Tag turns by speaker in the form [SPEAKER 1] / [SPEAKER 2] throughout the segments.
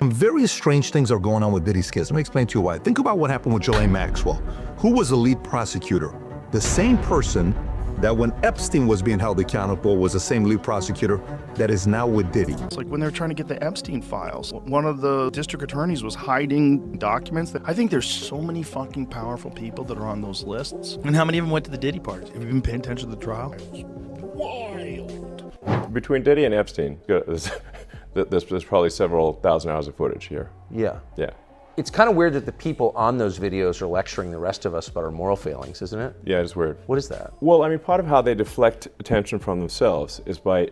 [SPEAKER 1] Some very strange things are going on with Diddy's case. Let me explain to you why. Think about what happened with Ghislaine Maxwell. Who was the lead prosecutor? The same person that when Epstein was being held accountable was the same lead prosecutor that is now with Diddy.
[SPEAKER 2] It's like when they're trying to get the Epstein files. One of the district attorneys was hiding documents. I think there's so many fucking powerful people that are on those lists.
[SPEAKER 3] And how many of them went to the Diddy parties?
[SPEAKER 2] Have you been paying attention to the trial?
[SPEAKER 4] Wild. Between Diddy and Epstein, there's probably several thousand hours of footage here.
[SPEAKER 5] Yeah.
[SPEAKER 4] Yeah.
[SPEAKER 5] It's kind of weird that the people on those videos are lecturing the rest of us about our moral failings, isn't it?
[SPEAKER 4] Yeah, it's weird.
[SPEAKER 5] What is that?
[SPEAKER 4] Well, I mean, part of how they deflect attention from themselves is by,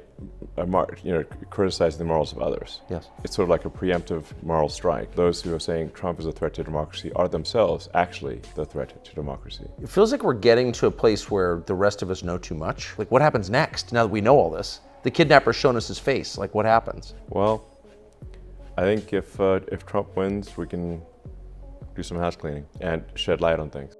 [SPEAKER 4] criticizing the morals of others.
[SPEAKER 5] Yes.
[SPEAKER 4] It's sort of like a preemptive moral strike. Those who are saying Trump is a threat to democracy are themselves actually the threat to democracy.
[SPEAKER 5] It feels like we're getting to a place where the rest of us know too much. Like, what happens next now that we know all this? The kidnapper's shown us his face. Like, what happens?
[SPEAKER 4] Well, I think if Trump wins, we can do some house cleaning and shed light on things.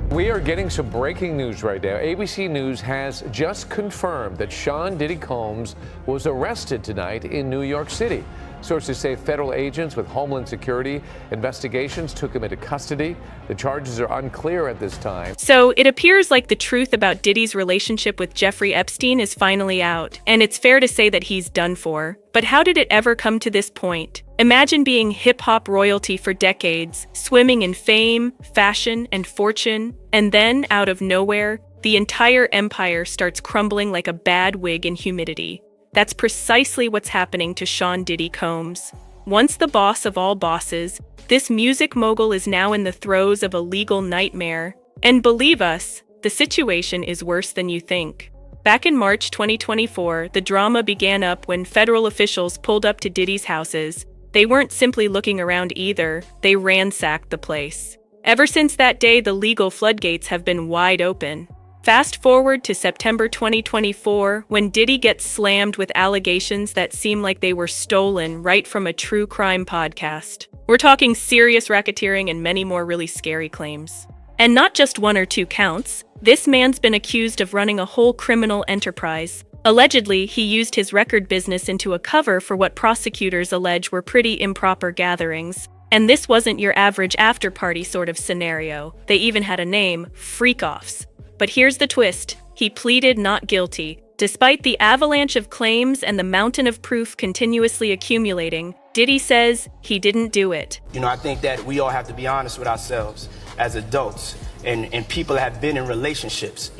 [SPEAKER 6] We are getting some breaking news right now. ABC News has just confirmed that Sean Diddy Combs was arrested tonight in New York City. Sources say federal agents with Homeland Security investigations took him into custody. The charges are unclear at this time.
[SPEAKER 7] So it appears like the truth about Diddy's relationship with Jeffrey Epstein is finally out, and it's fair to say that he's done for. But how did it ever come to this point? Imagine being hip-hop royalty for decades, swimming in fame, fashion, and fortune, and then, out of nowhere, the entire empire starts crumbling like a bad wig in humidity. That's precisely what's happening to Sean Diddy Combs. Once the boss of all bosses, this music mogul is now in the throes of a legal nightmare. And believe us, the situation is worse than you think. Back in March 2024, the drama began up when federal officials pulled up to Diddy's houses. They weren't simply looking around either, they ransacked the place. Ever since that day, the legal floodgates have been wide open. Fast forward to September 2024, when Diddy gets slammed with allegations that seem like they were stolen right from a true crime podcast. We're talking serious racketeering and many more really scary claims. And not just one or two counts. This man's been accused of running a whole criminal enterprise. Allegedly, he used his record business into a cover for what prosecutors allege were pretty improper gatherings. And this wasn't your average after-party sort of scenario. They even had a name, freak-offs. But here's the twist. He pleaded not guilty. Despite the avalanche of claims and the mountain of proof continuously accumulating, Diddy says he didn't do it.
[SPEAKER 8] I think that we all have to be honest with ourselves as adults and people that have been in relationships.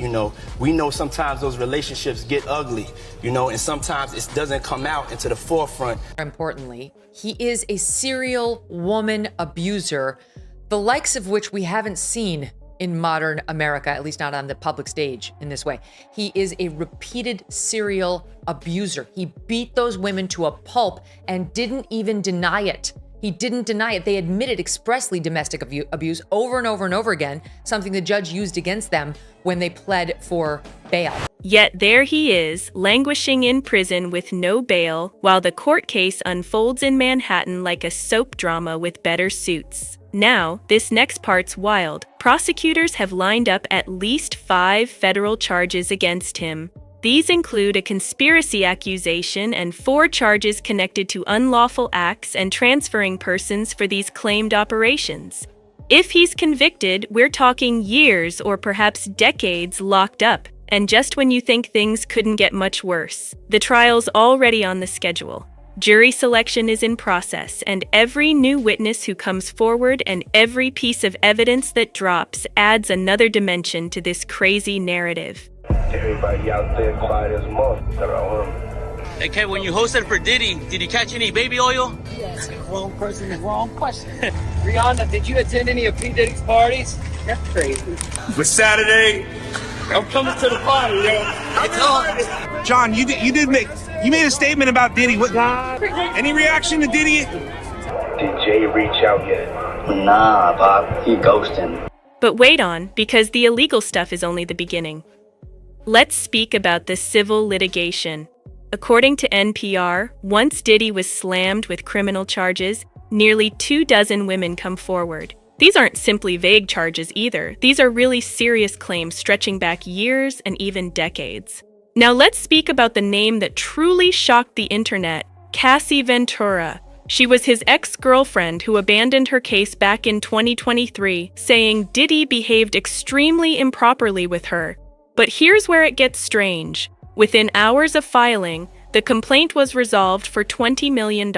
[SPEAKER 8] We know sometimes those relationships get ugly, and sometimes it doesn't come out into the forefront.
[SPEAKER 9] Importantly, he is a serial woman abuser, the likes of which we haven't seen in modern America, at least not on the public stage in this way. He is a repeated serial abuser. He beat those women to a pulp and didn't even deny it. He didn't deny it. They admitted expressly domestic abuse over and over and over again, something the judge used against them when they pled for bail.
[SPEAKER 7] Yet there he is, languishing in prison with no bail, while the court case unfolds in Manhattan like a soap drama with better suits. Now, this next part's wild. Prosecutors have lined up at least 5 federal charges against him. These include a conspiracy accusation and 4 charges connected to unlawful acts and transferring persons for these claimed operations. If he's convicted, we're talking years or perhaps decades locked up. And just when you think things couldn't get much worse, the trial's already on the schedule. Jury selection is in process, and every new witness who comes forward and every piece of evidence that drops adds another dimension to this crazy narrative.
[SPEAKER 8] Everybody out there quiet as a motherfucker.
[SPEAKER 3] Hey, Kay, when you hosted for Diddy, did you catch any baby oil?
[SPEAKER 10] You asking the wrong person the wrong question. Rihanna, did you attend any of P. Diddy's parties? That's crazy.
[SPEAKER 8] For Saturday, I'm coming to the party, yo.
[SPEAKER 10] It's on.
[SPEAKER 11] John, you made a statement about Diddy. What? Any reaction to Diddy?
[SPEAKER 8] Did Jay reach out yet?
[SPEAKER 10] Nah, Bob. He ghosting.
[SPEAKER 7] But wait on, because the illegal stuff is only the beginning. Let's speak about the civil litigation. According to NPR, once Diddy was slammed with criminal charges, nearly 24 women come forward. These aren't simply vague charges either. These are really serious claims stretching back years and even decades. Now let's speak about the name that truly shocked the internet, Cassie Ventura. She was his ex-girlfriend who abandoned her case back in 2023, saying Diddy behaved extremely improperly with her. But here's where it gets strange. Within hours of filing, the complaint was resolved for $20 million.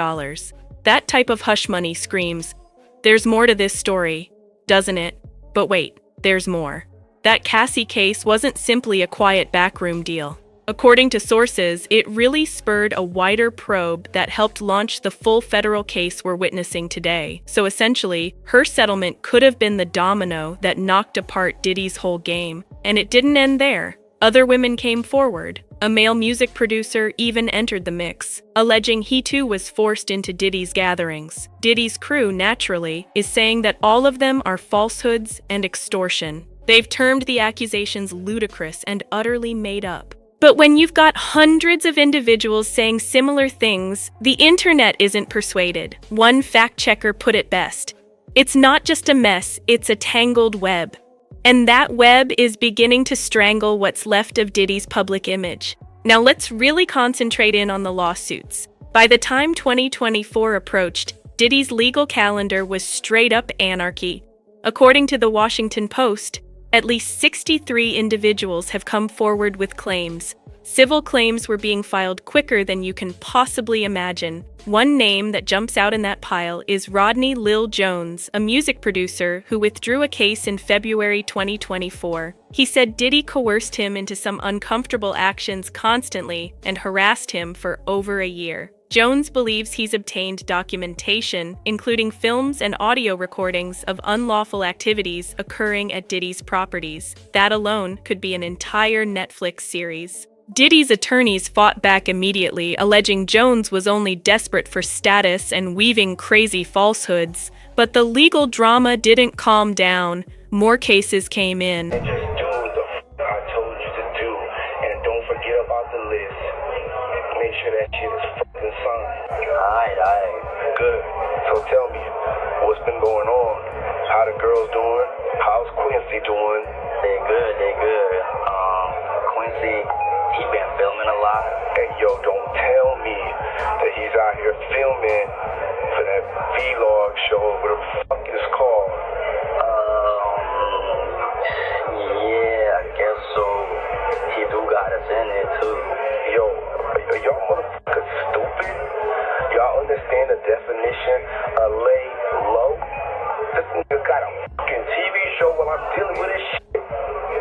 [SPEAKER 7] That type of hush money screams, there's more to this story, doesn't it? But wait, there's more. That Cassie case wasn't simply a quiet backroom deal. According to sources, it really spurred a wider probe that helped launch the full federal case we're witnessing today. So essentially, her settlement could have been the domino that knocked apart Diddy's whole game. And it didn't end there. Other women came forward. A male music producer even entered the mix, alleging he too was forced into Diddy's gatherings. Diddy's crew, naturally, is saying that all of them are falsehoods and extortion. They've termed the accusations ludicrous and utterly made up. But when you've got hundreds of individuals saying similar things, the internet isn't persuaded. One fact-checker put it best. It's not just a mess, it's a tangled web. And that web is beginning to strangle what's left of Diddy's public image. Now let's really concentrate in on the lawsuits. By the time 2024 approached, Diddy's legal calendar was straight-up anarchy. According to the Washington Post, at least 63 individuals have come forward with claims. Civil claims were being filed quicker than you can possibly imagine. One name that jumps out in that pile is Rodney Lil Jones, a music producer who withdrew a case in February 2024. He said Diddy coerced him into some uncomfortable actions constantly and harassed him for over a year. Jones believes he's obtained documentation, including films and audio recordings of unlawful activities occurring at Diddy's properties. That alone could be an entire Netflix series. Diddy's attorneys fought back immediately, alleging Jones was only desperate for status and weaving crazy falsehoods. But the legal drama didn't calm down. More cases came in.
[SPEAKER 8] And just do what the I told you to do, and don't forget about the list. Make sure that shit is fucking signed. Alright. Good. So tell me, what's been going on? How the girls doing? How's Quincy doing? They good. Quincy, he been filming a lot. Hey, yo, don't tell me that he's out here filming for that vlog show, what the fuck is called? Yeah, I guess so. He do got us in it too. Yo, y'all motherfuckers stupid? Y'all understand the definition of lay low? This nigga got a fucking TV show while I'm dealing with this shit.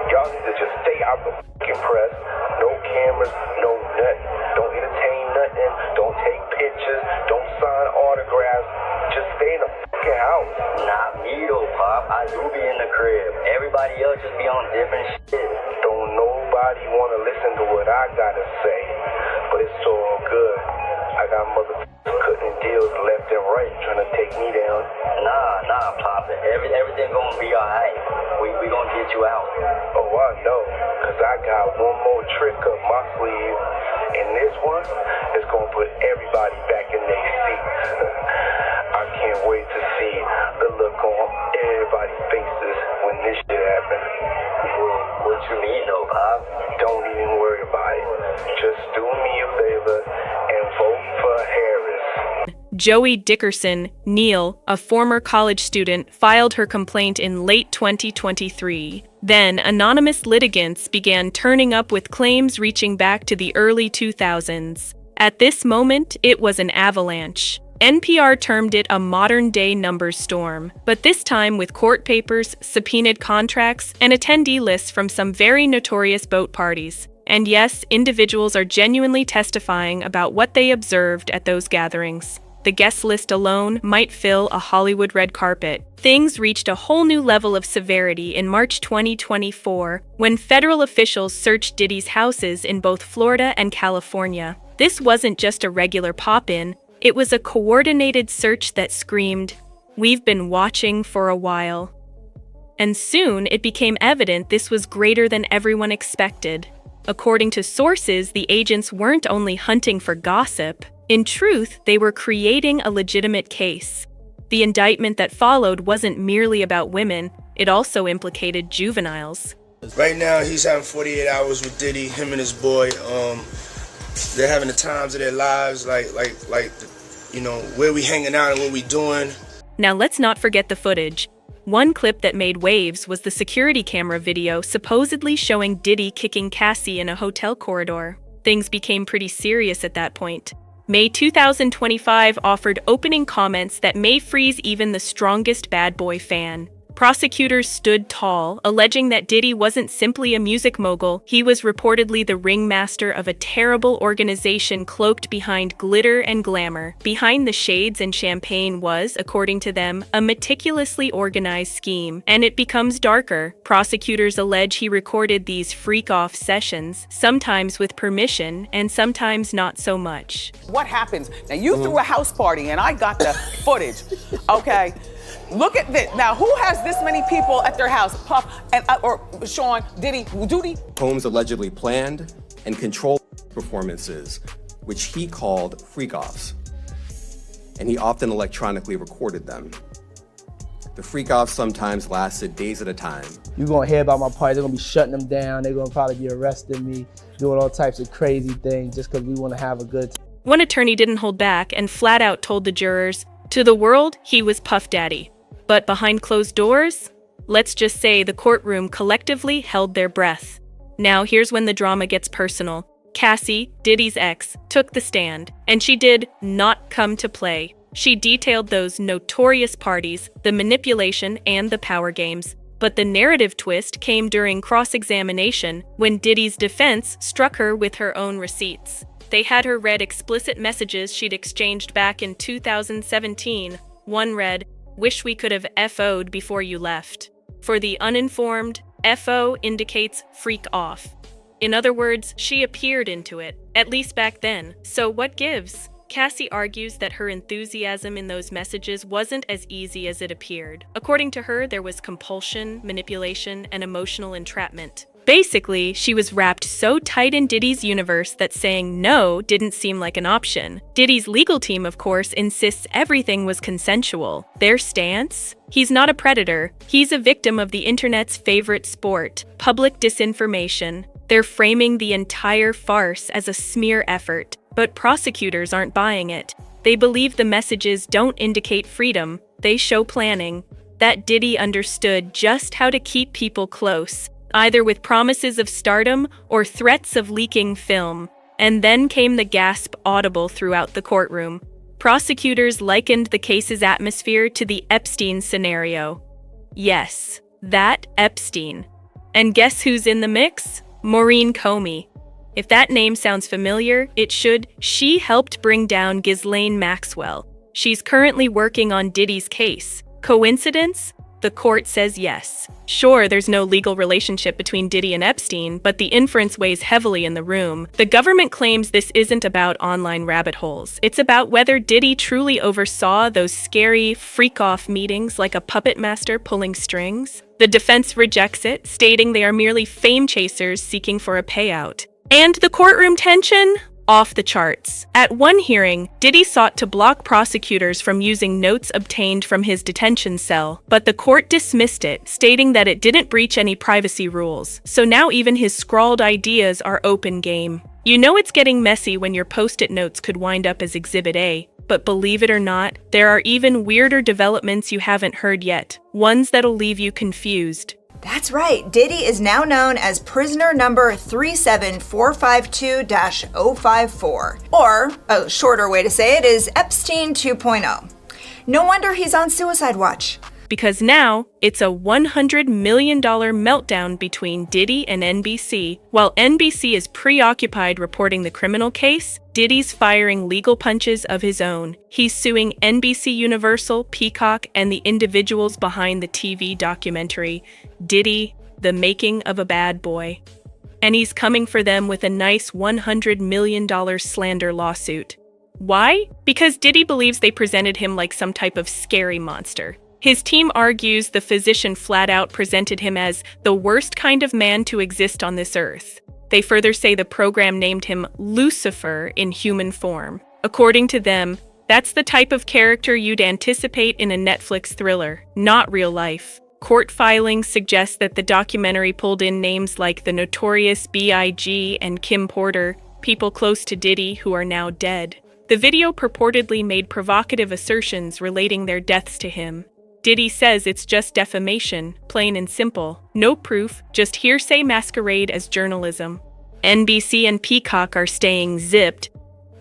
[SPEAKER 8] Y'all need to just stay out the fucking press. No cameras, no nothing. Don't entertain nothing. Don't take pictures. Don't sign autographs. Just stay in the fucking house. Not me though, Pop. I do be in the crib. Everybody else just be on different shit. Don't nobody want to listen to what I gotta say. But it's all good. I got motherfuckers cutting deals left and right trying to take me down. Nah, Pop. Everything gonna be alright. We gonna get you out. Oh, I know. Cause I got one more trick up my sleeve. And this one is gonna put everybody back in their seats. I can't wait to see the look on everybody's faces when this shit happens. What you mean though, Pop? Don't even worry about it. Just do me a favor and vote for Harris.
[SPEAKER 7] Joey Dickerson, Neal, a former college student, filed her complaint in late 2023. Then, anonymous litigants began turning up with claims reaching back to the early 2000s. At this moment, it was an avalanche. NPR termed it a modern-day numbers storm, but this time with court papers, subpoenaed contracts, and attendee lists from some very notorious boat parties. And yes, individuals are genuinely testifying about what they observed at those gatherings. The guest list alone might fill a Hollywood red carpet. Things reached a whole new level of severity in March 2024 when federal officials searched Diddy's houses in both Florida and California. This wasn't just a regular pop-in, it was a coordinated search that screamed, "We've been watching for a while." And soon it became evident this was greater than everyone expected. According to sources, the agents weren't only hunting for gossip. In truth, they were creating a legitimate case. The indictment that followed wasn't merely about women, it also implicated juveniles.
[SPEAKER 12] Right now, he's having 48 hours with Diddy, him and his boy. They're having the times of their lives, like where we hanging out and what we doing.
[SPEAKER 7] Now let's not forget the footage. One clip that made waves was the security camera video supposedly showing Diddy kicking Cassie in a hotel corridor. Things became pretty serious at that point. May 2025 offered opening comments that may freeze even the strongest bad boy fan. Prosecutors stood tall, alleging that Diddy wasn't simply a music mogul, he was reportedly the ringmaster of a terrible organization cloaked behind glitter and glamour. Behind the shades and champagne was, according to them, a meticulously organized scheme. And it becomes darker. Prosecutors allege he recorded these freak-off sessions, sometimes with permission and sometimes not so much.
[SPEAKER 13] What happens? Now you threw a house party and I got the footage, okay? Look at this. Now, who has this many people at their house? Puff and or Sean, Diddy, Doody?
[SPEAKER 14] Combs allegedly planned and controlled performances, which he called freak-offs, and he often electronically recorded them. The freak-offs sometimes lasted days at a time.
[SPEAKER 15] You're gonna hear about my party, they're gonna be shutting them down, they're gonna probably be arresting me, doing all types of crazy things just because we wanna have a good time.
[SPEAKER 7] One attorney didn't hold back and flat out told the jurors, to the world, he was Puff Daddy. But behind closed doors, let's just say the courtroom collectively held their breath. Now here's when the drama gets personal. Cassie, Diddy's ex, took the stand, and she did not come to play. She detailed those notorious parties, the manipulation, and the power games. But the narrative twist came during cross-examination when Diddy's defense struck her with her own receipts. They had her read explicit messages she'd exchanged back in 2017. One read, "Wish we could have FO'd before you left." For the uninformed, FO indicates freak off. In other words, she appeared into it, at least back then. So what gives? Cassie argues that her enthusiasm in those messages wasn't as easy as it appeared. According to her, there was compulsion, manipulation, and emotional entrapment. Basically, she was wrapped so tight in Diddy's universe that saying no didn't seem like an option. Diddy's legal team, of course, insists everything was consensual. Their stance? He's not a predator. He's a victim of the internet's favorite sport, public disinformation. They're framing the entire farce as a smear effort, but prosecutors aren't buying it. They believe the messages don't indicate freedom, they show planning. That Diddy understood just how to keep people close, either with promises of stardom or threats of leaking film. And then came the gasp audible throughout the courtroom. Prosecutors likened the case's atmosphere to the Epstein scenario. Yes, that Epstein. And guess who's in the mix? Maureen Comey. If that name sounds familiar, it should. She helped bring down Ghislaine Maxwell. She's currently working on Diddy's case. Coincidence? The court says yes. Sure, there's no legal relationship between Diddy and Epstein, but the inference weighs heavily in the room. The government claims this isn't about online rabbit holes. It's about whether Diddy truly oversaw those scary, freak-off meetings like a puppet master pulling strings. The defense rejects it, stating they are merely fame chasers seeking for a payout. And the courtroom tension? Off the charts. At one hearing, Diddy sought to block prosecutors from using notes obtained from his detention cell, but the court dismissed it, stating that it didn't breach any privacy rules. So now even his scrawled ideas are open game. You know it's getting messy when your post-it notes could wind up as Exhibit A. But believe it or not, there are even weirder developments you haven't heard yet, ones that'll leave you confused.
[SPEAKER 16] That's right, Diddy is now known as prisoner number 37452-054, or a shorter way to say it is Epstein 2.0. No wonder he's on suicide watch.
[SPEAKER 7] Because now, it's a $100 million meltdown between Diddy and NBC. While NBC is preoccupied reporting the criminal case, Diddy's firing legal punches of his own. He's suing NBC Universal, Peacock, and the individuals behind the TV documentary, Diddy, The Making of a Bad Boy. And he's coming for them with a nice $100 million slander lawsuit. Why? Because Diddy believes they presented him like some type of scary monster. His team argues the physician flat out presented him as the worst kind of man to exist on this earth. They further say the program named him Lucifer in human form. According to them, that's the type of character you'd anticipate in a Netflix thriller, not real life. Court filings suggest that the documentary pulled in names like the notorious B.I.G. and Kim Porter, people close to Diddy who are now dead. The video purportedly made provocative assertions relating their deaths to him. Diddy says it's just defamation, plain and simple. No proof, just hearsay masquerade as journalism. NBC and Peacock are staying zipped.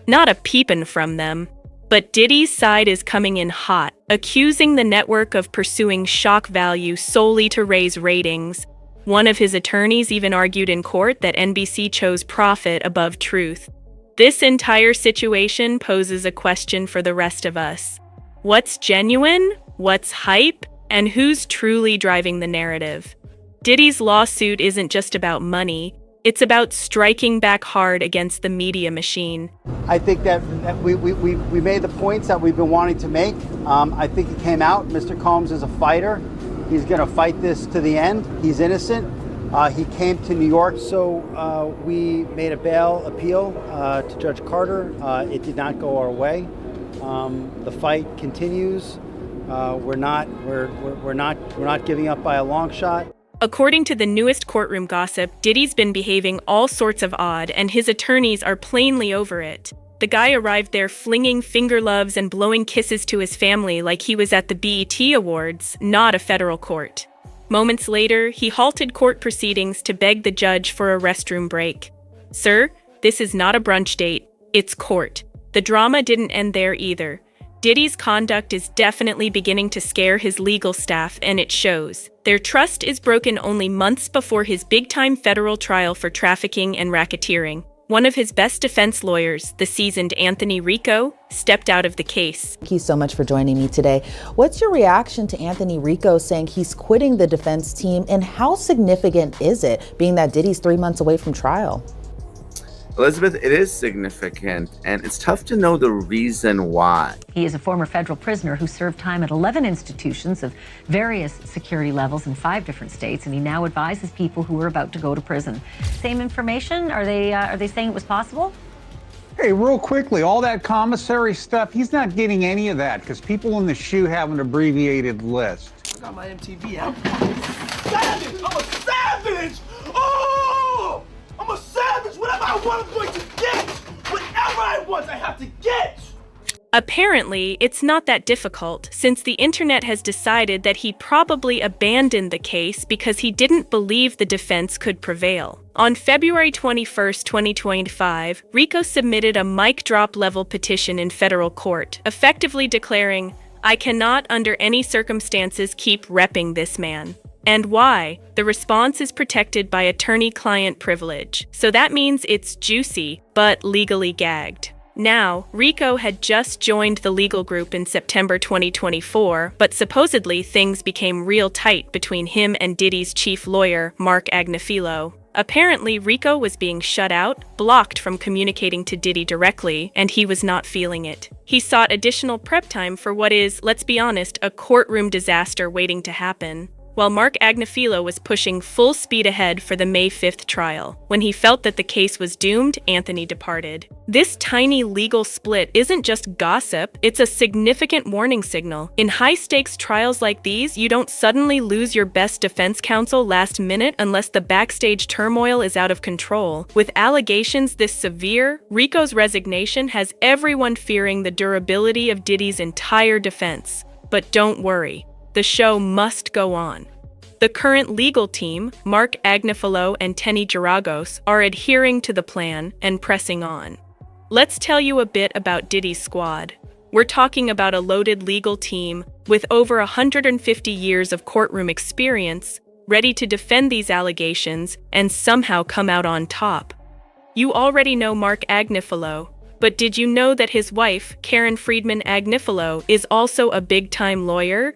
[SPEAKER 7] Not a peepin' from them. But Diddy's side is coming in hot, accusing the network of pursuing shock value solely to raise ratings. One of his attorneys even argued in court that NBC chose profit above truth. This entire situation poses a question for the rest of us. What's genuine? What's hype? And who's truly driving the narrative? Diddy's lawsuit isn't just about money. It's about striking back hard against the media machine.
[SPEAKER 17] I think that we made the points that we've been wanting to make. I think it came out. Mr. Combs is a fighter. He's going to fight this to the end. He's innocent. He came to New York. So we made a bail appeal to Judge Carter. It did not go our way. The fight continues. We're not giving up by a long shot.
[SPEAKER 7] According to the newest courtroom gossip, Diddy's been behaving all sorts of odd, and his attorneys are plainly over it. The guy arrived there flinging finger loves and blowing kisses to his family like he was at the BET Awards, not a federal court. Moments later, he halted court proceedings to beg the judge for a restroom break. Sir, this is not a brunch date, it's court. The drama didn't end there either. Diddy's conduct is definitely beginning to scare his legal staff, and it shows. Their trust is broken only months before his big-time federal trial for trafficking and racketeering. One of his best defense lawyers, the seasoned Anthony Rico, stepped out of the case.
[SPEAKER 18] Thank you so much for joining me today. What's your reaction to Anthony Rico saying he's quitting the defense team, and how significant is it, being that Diddy's 3 months away from trial?
[SPEAKER 19] Elizabeth, it is significant, and it's tough to know the reason why.
[SPEAKER 20] He is a former federal prisoner who served time at 11 institutions of various security levels in 5 different states, and he now advises people who are about to go to prison. Same information? Are they saying it was possible?
[SPEAKER 21] Hey, real quickly, all that commissary stuff, he's not getting any of that because people in the SHU have an abbreviated list.
[SPEAKER 12] I got my MTV out. Savage! I'm a savage! Oh! I'm a savage! Whatever I want, I'm going to get! Whatever I want, I have to get!
[SPEAKER 7] Apparently, it's not that difficult, since the internet has decided that he probably abandoned the case because he didn't believe the defense could prevail. On February 21, 2025, Rico submitted a mic drop level petition in federal court, effectively declaring, "I cannot under any circumstances keep repping this man." And why? The response is protected by attorney-client privilege, so that means it's juicy, but legally gagged. Now, Rico had just joined the legal group in September 2024, but supposedly things became real tight between him and Diddy's chief lawyer, Mark Agnifilo. Apparently, Rico was being shut out, blocked from communicating to Diddy directly, and he was not feeling it. He sought additional prep time for what is, let's be honest, a courtroom disaster waiting to happen. While Mark Agnifilo was pushing full speed ahead for the May 5th trial. When he felt that the case was doomed, Anthony departed. This tiny legal split isn't just gossip, it's a significant warning signal. In high-stakes trials like these, you don't suddenly lose your best defense counsel last minute unless the backstage turmoil is out of control. With allegations this severe, Rico's resignation has everyone fearing the durability of Diddy's entire defense. But don't worry. The show must go on. The current legal team, Mark Agnifilo and Tenny Geragos, are adhering to the plan and pressing on. Let's tell you a bit about Diddy's squad. We're talking about a loaded legal team with over 150 years of courtroom experience, ready to defend these allegations and somehow come out on top. You already know Mark Agnifilo, but did you know that his wife, Karen Friedman Agnifilo, is also a big-time lawyer?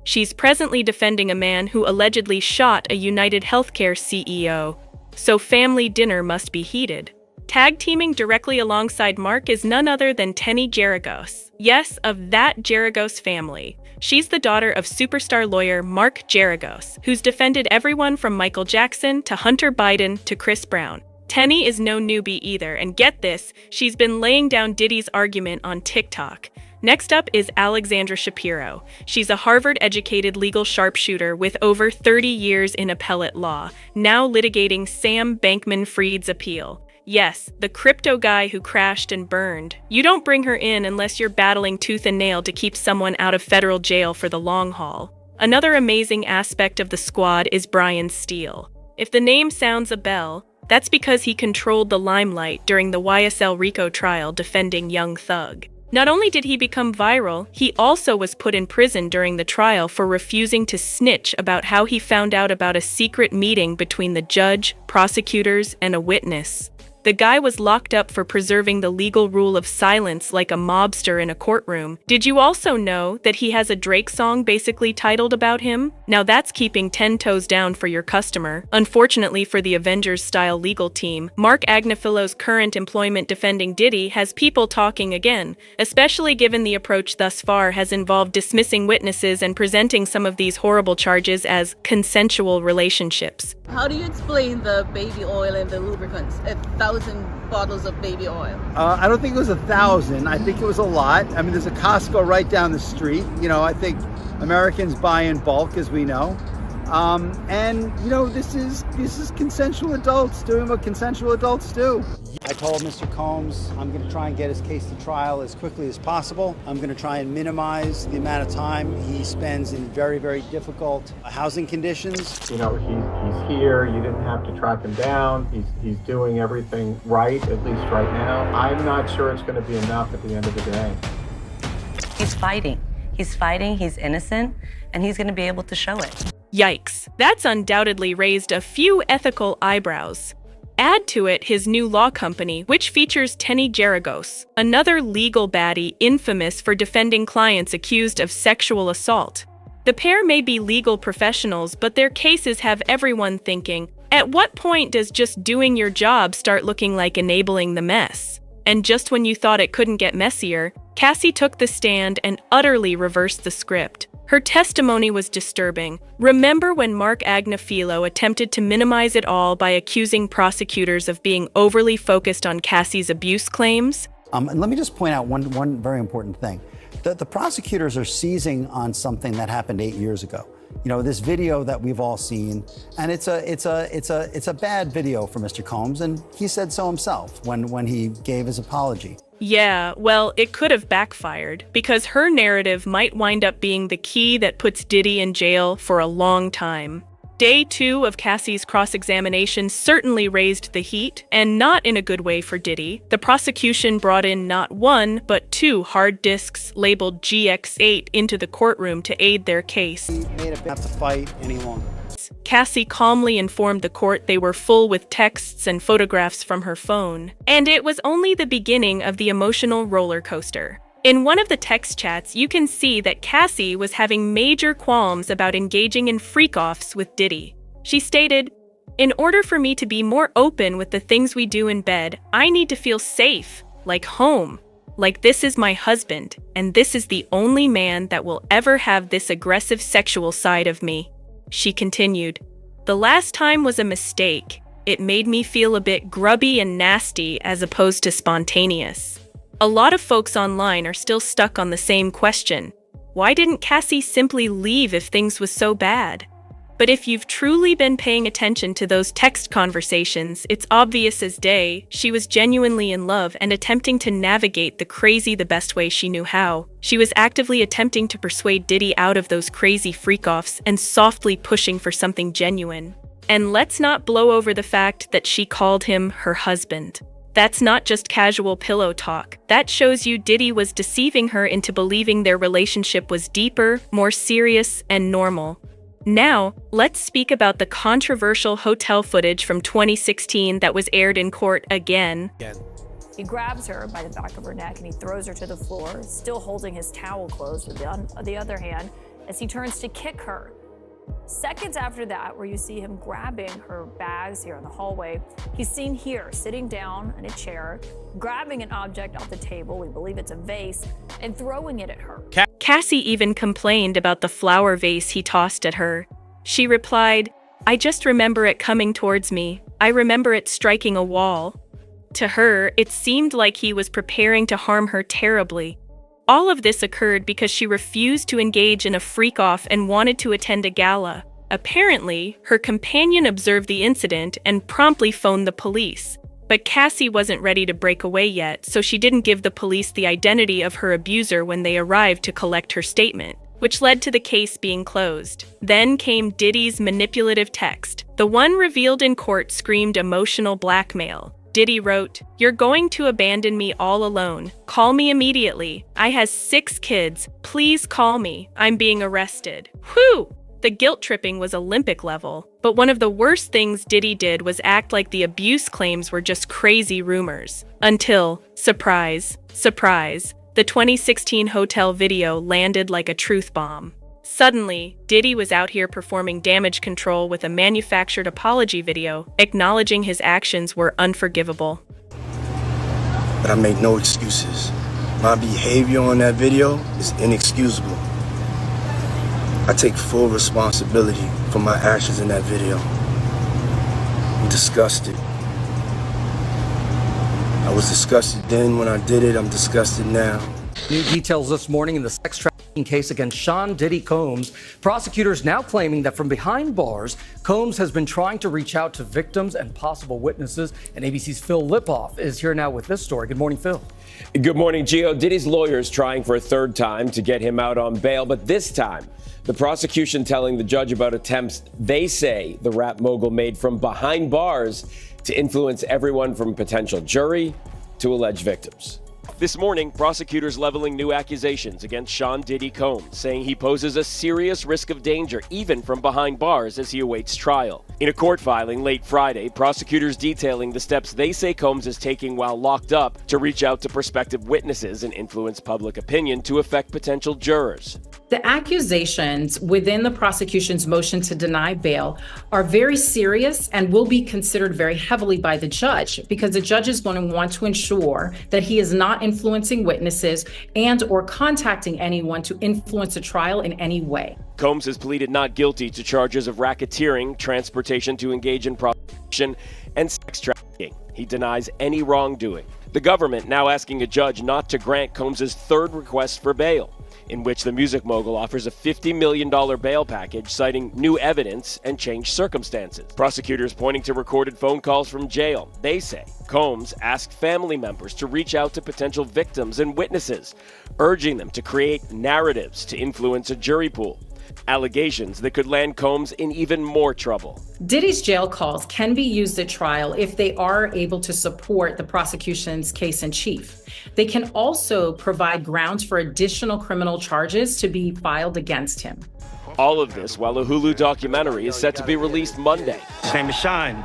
[SPEAKER 7] She's presently defending a man who allegedly shot a United Healthcare CEO, so family dinner must be heated. Tag teaming directly alongside Mark is none other than Tenny Geragos. Yes, of that Geragos family. She's the daughter of superstar lawyer Mark Geragos, who's defended everyone from Michael Jackson to Hunter Biden to Chris Brown. Tenny is no newbie either, and get this, she's been laying down Diddy's argument on TikTok. Next up is Alexandra Shapiro. She's a Harvard-educated legal sharpshooter with over 30 years in appellate law, now litigating Sam Bankman-Fried's appeal. Yes, the crypto guy who crashed and burned. You don't bring her in unless you're battling tooth and nail to keep someone out of federal jail for the long haul. Another amazing aspect of the squad is Brian Steele. If the name sounds a bell, that's because he controlled the limelight during the YSL RICO trial defending Young Thug. Not only did he become viral, he also was put in prison during the trial for refusing to snitch about how he found out about a secret meeting between the judge, prosecutors, and a witness. The guy was locked up for preserving the legal rule of silence like a mobster in a courtroom. Did you also know that he has a Drake song basically titled about him? Now that's keeping 10 toes down for your customer. Unfortunately for the Avengers-style legal team, Mark Agnifillo's current employment defending Diddy has people talking again, especially given the approach thus far has involved dismissing witnesses and presenting some of these horrible charges as consensual relationships.
[SPEAKER 1] How do you explain the baby oil and the lubricants? 1,000 bottles of baby oil.
[SPEAKER 17] I don't think it was 1,000. I think it was a lot. I mean, there's a Costco right down the street. You know, I think Americans buy in bulk, as we know. And you know, this is consensual adults doing what consensual adults do. I told Mr. Combs I'm going to try and get his case to trial as quickly as possible. I'm going to try and minimize the amount of time he spends in very, very difficult housing conditions.
[SPEAKER 22] You know, he's here. You didn't have to track him down. He's doing everything right, at least right now. I'm not sure it's going to be enough at the end of the day.
[SPEAKER 23] He's fighting. He's fighting. He's innocent, and he's going to be able to show it.
[SPEAKER 7] Yikes, that's undoubtedly raised a few ethical eyebrows. Add to it his new law company, which features Tenny Geragos, another legal baddie infamous for defending clients accused of sexual assault. The pair may be legal professionals, but their cases have everyone thinking, at what point does just doing your job start looking like enabling the mess? And just when you thought it couldn't get messier, Cassie took the stand and utterly reversed the script. Her testimony was disturbing. Remember when Mark Agnifillo attempted to minimize it all by accusing prosecutors of being overly focused on Cassie's abuse claims?
[SPEAKER 17] And let me just point out one very important thing. The prosecutors are seizing on something that happened 8 years ago. You know, this video that we've all seen, and it's a bad video for Mr. Combs, and he said so himself when he gave his apology.
[SPEAKER 7] Yeah, well, it could have backfired, because her narrative might wind up being the key that puts Diddy in jail for a long time. Day 2 of Cassie's cross-examination certainly raised the heat, and not in a good way for Diddy. The prosecution brought in not 1, but 2 hard disks labeled GX8 into the courtroom to aid their case.
[SPEAKER 17] He made it have to fight any longer.
[SPEAKER 7] Cassie calmly informed the court they were full with texts and photographs from her phone. And it was only the beginning of the emotional roller coaster. In one of the text chats, you can see that Cassie was having major qualms about engaging in freak-offs with Diddy. She stated, "In order for me to be more open with the things we do in bed, I need to feel safe, like home. Like this is my husband, and this is the only man that will ever have this aggressive sexual side of me." She continued, "The last time was a mistake. It made me feel a bit grubby and nasty as opposed to spontaneous." A lot of folks online are still stuck on the same question. Why didn't Cassie simply leave if things was so bad? But if you've truly been paying attention to those text conversations, it's obvious as day she was genuinely in love and attempting to navigate the crazy the best way she knew how. She was actively attempting to persuade Diddy out of those crazy freak-offs and softly pushing for something genuine. And let's not blow over the fact that she called him her husband. That's not just casual pillow talk. That shows you Diddy was deceiving her into believing their relationship was deeper, more serious, and normal. Now, let's speak about the controversial hotel footage from 2016 that was aired in court again.
[SPEAKER 24] He grabs her by the back of her neck and he throws her to the floor, still holding his towel closed with the other hand as he turns to kick her. Seconds after that, where you see him grabbing her bags here in the hallway, he's seen here sitting down in a chair, grabbing an object off the table, we believe it's a vase, and throwing it at her.
[SPEAKER 7] Cassie even complained about the flower vase he tossed at her. She replied, "I just remember it coming towards me. I remember it striking a wall." To her, it seemed like he was preparing to harm her terribly. All of this occurred because she refused to engage in a freak-off and wanted to attend a gala. Apparently, her companion observed the incident and promptly phoned the police. But Cassie wasn't ready to break away yet, so she didn't give the police the identity of her abuser when they arrived to collect her statement, which led to the case being closed. Then came Diddy's manipulative text. The one revealed in court screamed emotional blackmail. Diddy wrote, "You're going to abandon me all alone. Call me immediately. I has 6 kids. Please call me. I'm being arrested." Whew! The guilt tripping was Olympic level. But one of the worst things Diddy did was act like the abuse claims were just crazy rumors. Until, surprise, surprise, the 2016 hotel video landed like a truth bomb. Suddenly, Diddy was out here performing damage control with a manufactured apology video, acknowledging his actions were unforgivable.
[SPEAKER 2] But I make no excuses. My behavior on that video is inexcusable. I take full responsibility for my actions in that video. I'm disgusted. I was disgusted then when I did it. I'm disgusted now.
[SPEAKER 4] New details this morning in the sex trafficking case against Sean Diddy Combs. Prosecutors now claiming that from behind bars, Combs has been trying to reach out to victims and possible witnesses. And ABC's Phil Lipoff is here now with this story. Good morning, Phil.
[SPEAKER 5] Good morning, Gio. Diddy's lawyers trying for a third time to get him out on bail, but this time, the prosecution telling the judge about attempts they say the rap mogul made from behind bars to influence everyone from potential jury to alleged victims. This morning, prosecutors leveling new accusations against Sean Diddy Combs, saying he poses a serious risk of danger even from behind bars as he awaits trial. In a court filing late Friday, prosecutors detailing the steps they say Combs is taking while locked up to reach out to prospective witnesses and influence public opinion to affect potential jurors.
[SPEAKER 6] The accusations within the prosecution's motion to deny bail are very serious and will be considered very heavily by the judge, because the judge is going to want to ensure that he is not influencing witnesses and or contacting anyone to influence a trial in any way.
[SPEAKER 5] Combs has pleaded not guilty to charges of racketeering, transportation to engage in prostitution, and sex trafficking. He denies any wrongdoing. The government now asking a judge not to grant Combs' third request for bail, in which the music mogul offers a $50 million bail package citing new evidence and changed circumstances. Prosecutors pointing to recorded phone calls from jail. They say Combs asked family members to reach out to potential victims and witnesses, urging them to create narratives to influence a jury pool. Allegations that could land Combs in even more trouble.
[SPEAKER 6] Diddy's jail calls can be used at trial if they are able to support the prosecution's case in chief. They can also provide grounds for additional criminal charges to be filed against him.
[SPEAKER 5] All of this while a Hulu documentary is set to be released Monday.
[SPEAKER 12] His name is Shine.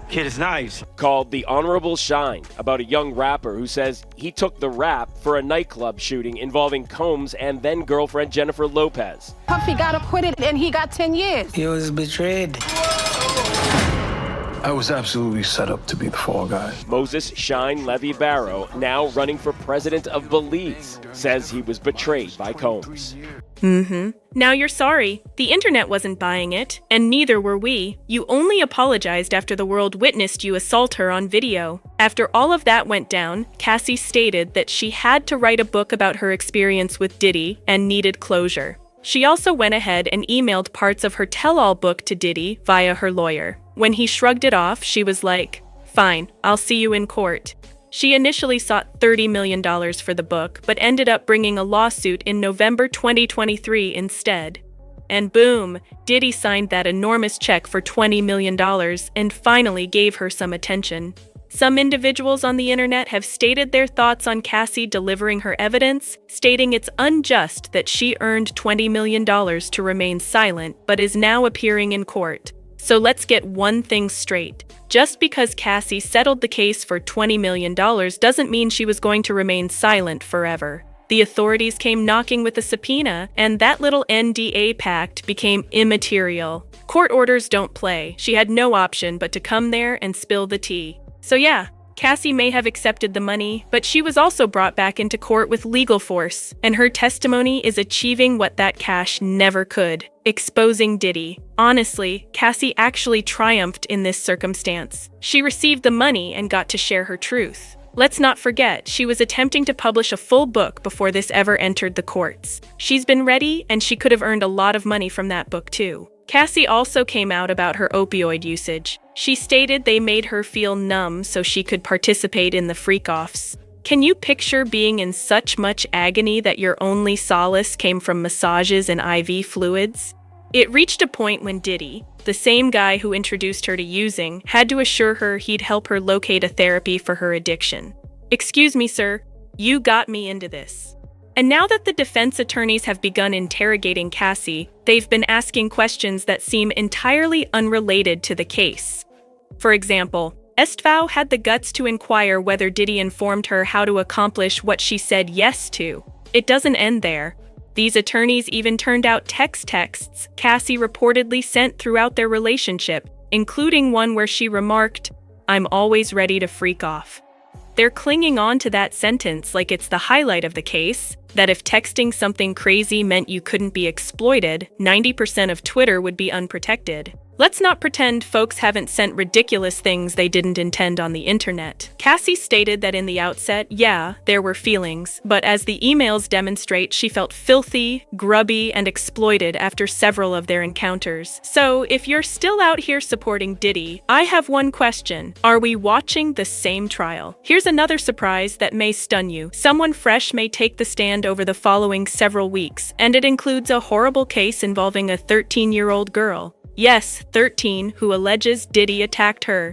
[SPEAKER 12] Kid is nice.
[SPEAKER 5] Called The Honorable Shine, about a young rapper who says he took the rap for a nightclub shooting involving Combs and then girlfriend Jennifer Lopez.
[SPEAKER 25] Puffy got acquitted and he got 10 years.
[SPEAKER 26] He was betrayed.
[SPEAKER 12] I was absolutely set up to be the fall guy.
[SPEAKER 5] Moses Shine Levy Barrow, now running for president of Belize, says he was betrayed by Combs.
[SPEAKER 7] Now you're sorry. The internet wasn't buying it, and neither were we. You only apologized after the world witnessed you assault her on video. After all of that went down, Cassie stated that she had to write a book about her experience with Diddy and needed closure. She also went ahead and emailed parts of her tell-all book to Diddy via her lawyer. When he shrugged it off, she was like, "Fine, I'll see you in court." She initially sought $30 million for the book, but ended up bringing a lawsuit in November 2023 instead. And boom, Diddy signed that enormous check for $20 million and finally gave her some attention. Some individuals on the internet have stated their thoughts on Cassie delivering her evidence, stating it's unjust that she earned $20 million to remain silent but is now appearing in court. So let's get one thing straight. Just because Cassie settled the case for $20 million doesn't mean she was going to remain silent forever. The authorities came knocking with a subpoena, and that little NDA pact became immaterial. Court orders don't play. She had no option but to come there and spill the tea. So yeah, Cassie may have accepted the money, but she was also brought back into court with legal force, and her testimony is achieving what that cash never could, exposing Diddy. Honestly, Cassie actually triumphed in this circumstance. She received the money and got to share her truth. Let's not forget, she was attempting to publish a full book before this ever entered the courts. She's been ready, and she could have earned a lot of money from that book too. Cassie also came out about her opioid usage. She stated they made her feel numb so she could participate in the freak-offs. Can you picture being in such much agony that your only solace came from massages and IV fluids? It reached a point when Diddy, the same guy who introduced her to using, had to assure her he'd help her locate a therapy for her addiction. "Excuse me, sir, you got me into this." And now that the defense attorneys have begun interrogating Cassie, they've been asking questions that seem entirely unrelated to the case. For example, Estvao had the guts to inquire whether Diddy informed her how to accomplish what she said yes to. It doesn't end there. These attorneys even turned out texts Cassie reportedly sent throughout their relationship, including one where she remarked, "I'm always ready to freak off." They're clinging on to that sentence like it's the highlight of the case, that if texting something crazy meant you couldn't be exploited, 90% of Twitter would be unprotected. Let's not pretend folks haven't sent ridiculous things they didn't intend on the internet. Cassie stated that in the outset, yeah, there were feelings, but as the emails demonstrate, she felt filthy, grubby, and exploited after several of their encounters. So, if you're still out here supporting Diddy, I have one question. Are we watching the same trial? Here's another surprise that may stun you. Someone fresh may take the stand over the following several weeks, and it includes a horrible case involving a 13-year-old girl. Yes, 13, who alleges Diddy attacked her.